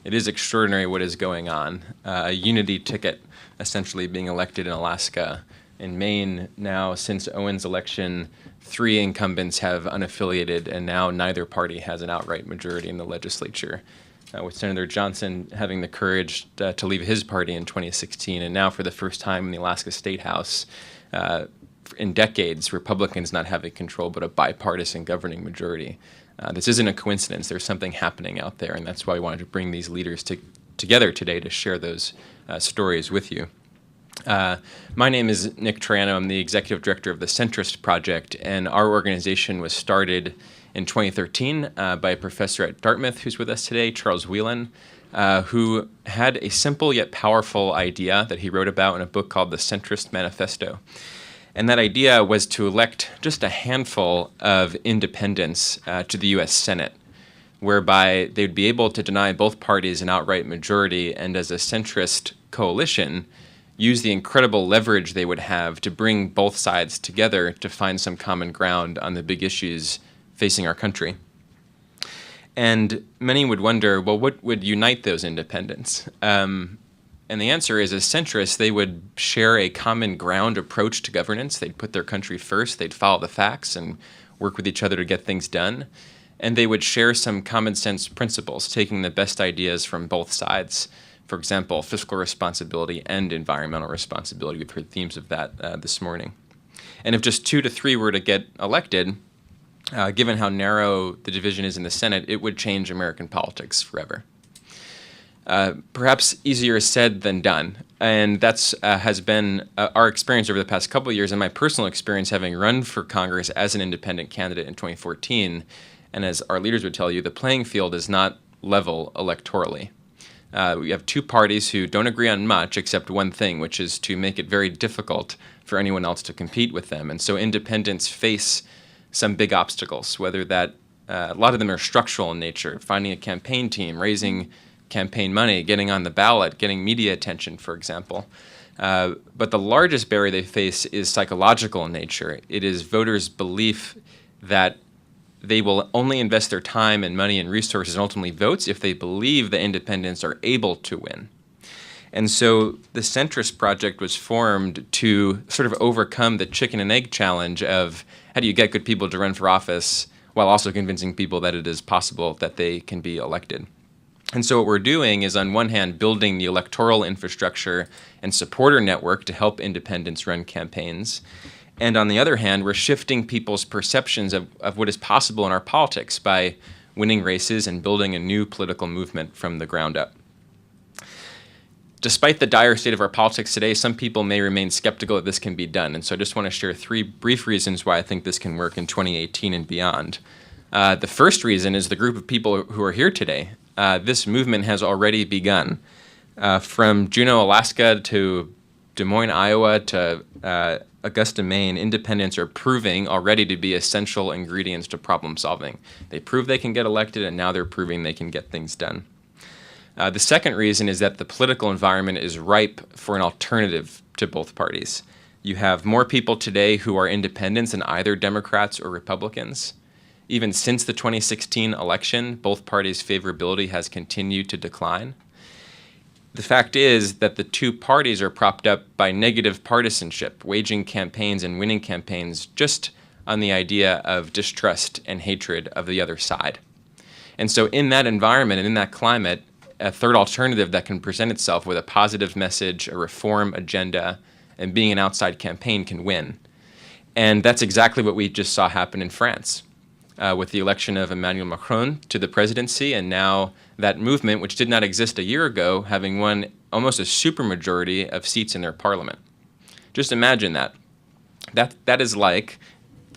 It is extraordinary what is going on. A unity ticket essentially being elected in Alaska. In Maine, now since Owen's election, 3 incumbents have unaffiliated, and now neither party has an outright majority in the legislature. With Senator Johnson having the courage to leave his party in 2016, and now for the first time in the Alaska State House, in decades, Republicans not having control but a bipartisan governing majority. This isn't a coincidence. There's something happening out there, and that's why we wanted to bring these leaders together today to share those stories with you. My name is Nick Troiano. I'm the Executive Director of the Centrist Project, and our organization was started in 2013 by a professor at Dartmouth who's with us today, Charles Whelan, who had a simple yet powerful idea that he wrote about in a book called The Centrist Manifesto. And that idea was to elect just a handful of independents to the U.S. Senate, whereby they'd be able to deny both parties an outright majority, and as a centrist coalition, use the incredible leverage they would have to bring both sides together to find some common ground on the big issues facing our country. And many would wonder, well, what would unite those independents? And the answer is, as centrists, they would share a common ground approach to governance. They'd put their country first, they'd follow the facts and work with each other to get things done. And they would share some common sense principles, taking the best ideas from both sides. For example, fiscal responsibility and environmental responsibility. We've heard themes of that this morning. And if just 2 to 3 were to get elected, given how narrow the division is in the Senate, it would change American politics forever. Perhaps easier said than done. And that's has been our experience over the past couple of years, and my personal experience having run for Congress as an independent candidate in 2014. And as our leaders would tell you, the playing field is not level electorally. We have 2 parties who don't agree on much except one thing, which is to make it very difficult for anyone else to compete with them. And so independents face some big obstacles, whether that a lot of them are structural in nature, finding a campaign team, raising campaign money, getting on the ballot, getting media attention, for example. But the largest barrier they face is psychological in nature. It is voters' belief that they will only invest their time and money and resources and ultimately votes if they believe the independents are able to win. And so the Centrist Project was formed to sort of overcome the chicken and egg challenge of how do you get good people to run for office while also convincing people that it is possible that they can be elected. And so what we're doing is, on one hand, building the electoral infrastructure and supporter network to help independents run campaigns. And on the other hand, we're shifting people's perceptions of what is possible in our politics by winning races and building a new political movement from the ground up. Despite the dire state of our politics today, some people may remain skeptical that this can be done. And so I just want to share 3 brief reasons why I think this can work in 2018 and beyond. The first reason is the group of people who are here today. This movement has already begun. From Juneau, Alaska to Des Moines, Iowa to Augusta, Maine, independents are proving already to be essential ingredients to problem solving. They prove they can get elected, and now they're proving they can get things done. The second reason is that the political environment is ripe for an alternative to both parties. You have more people today who are independents than either Democrats or Republicans. Even since the 2016 election, both parties' favorability has continued to decline. The fact is that the 2 parties are propped up by negative partisanship, waging campaigns and winning campaigns just on the idea of distrust and hatred of the other side. And so in that environment and in that climate, a third alternative that can present itself with a positive message, a reform agenda, and being an outside campaign can win. And that's exactly what we just saw happen in France. With the election of Emmanuel Macron to the presidency, and now that movement, which did not exist a year ago, having won almost a supermajority of seats in their parliament. Just imagine that. That is like,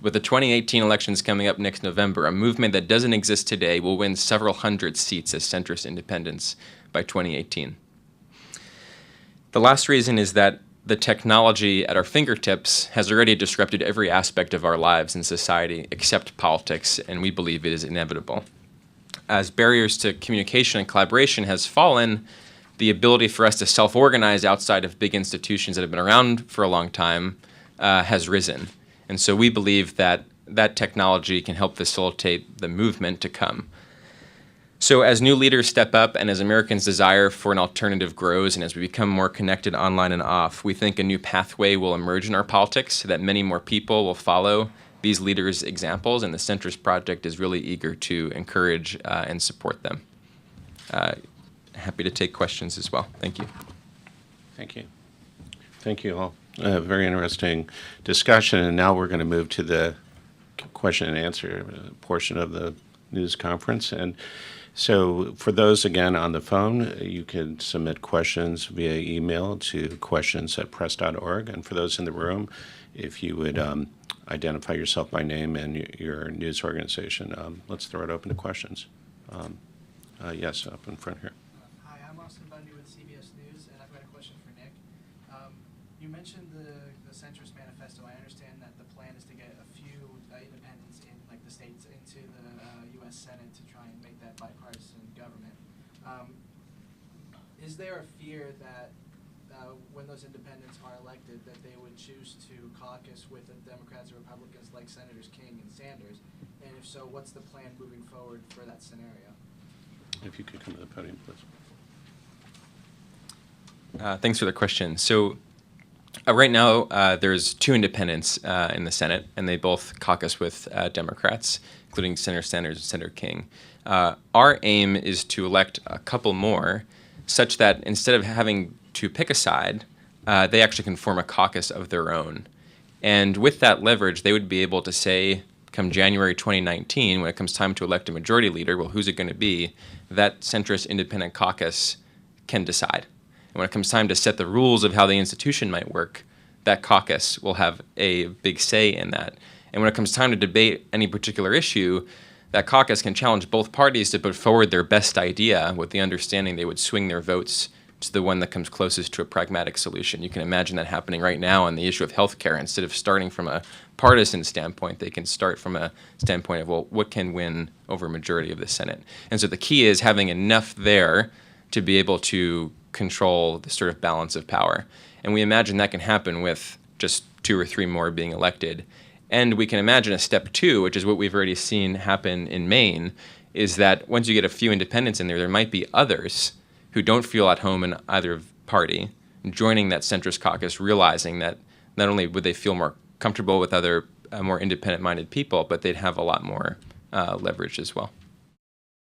with the 2018 elections coming up next November, a movement that doesn't exist today will win several hundred seats as centrist independents by 2018. The last reason is that the technology at our fingertips has already disrupted every aspect of our lives in society except politics, and we believe it is inevitable. As barriers to communication and collaboration has fallen, the ability for us to self-organize outside of big institutions that have been around for a long time has risen. And so we believe that that technology can help facilitate the movement to come. So as new leaders step up and as Americans' desire for an alternative grows and as we become more connected online and off, we think a new pathway will emerge in our politics so that many more people will follow these leaders' examples, and the Centrist Project is really eager to encourage and support them. Happy to take questions as well. Thank you. Thank you. Thank you all. Very interesting discussion, and now we're going to move to the question and answer portion of the news conference. And so for those, again, on the phone, you can submit questions via email to questions@press.org. And for those in the room, if you would identify yourself by name and your news organization, let's throw it open to questions. Yes, up in front here. Hi, I'm Austin Bundy with CBS News, and I've got a question for Nick. You mentioned the Centrist Manifesto. I understand that the plan is to get a few independents in, like the states, into the U.S. Senate to try and make that bipartisan government. Is there a fear that when those independents are elected, that they would choose to caucus with the Democrats or Republicans like Senators King and Sanders? And if so, what's the plan moving forward for that scenario? If you could come to the podium, please. Thanks for the question. So right now, there's two independents in the Senate, and they both caucus with Democrats, including Senator Sanders and Senator King. Our aim is to elect a couple more, such that instead of having to pick a side, they actually can form a caucus of their own. And with that leverage, they would be able to say, come January 2019, when it comes time to elect a majority leader, well, who's it going to be? That centrist independent caucus can decide. And when it comes time to set the rules of how the institution might work, that caucus will have a big say in that. And when it comes time to debate any particular issue, that caucus can challenge both parties to put forward their best idea with the understanding they would swing their votes to the one that comes closest to a pragmatic solution. You can imagine that happening right now on the issue of health care. Instead of starting from a partisan standpoint, they can start from a standpoint of, well, what can win over a majority of the Senate? And so the key is having enough there to be able to control the sort of balance of power. And we imagine that can happen with just 2 or 3 more being elected. And we can imagine a step 2, which is what we've already seen happen in Maine, is that once you get a few independents in there, there might be others who don't feel at home in either party joining that centrist caucus, realizing that not only would they feel more comfortable with other more independent-minded people, but they'd have a lot more leverage as well.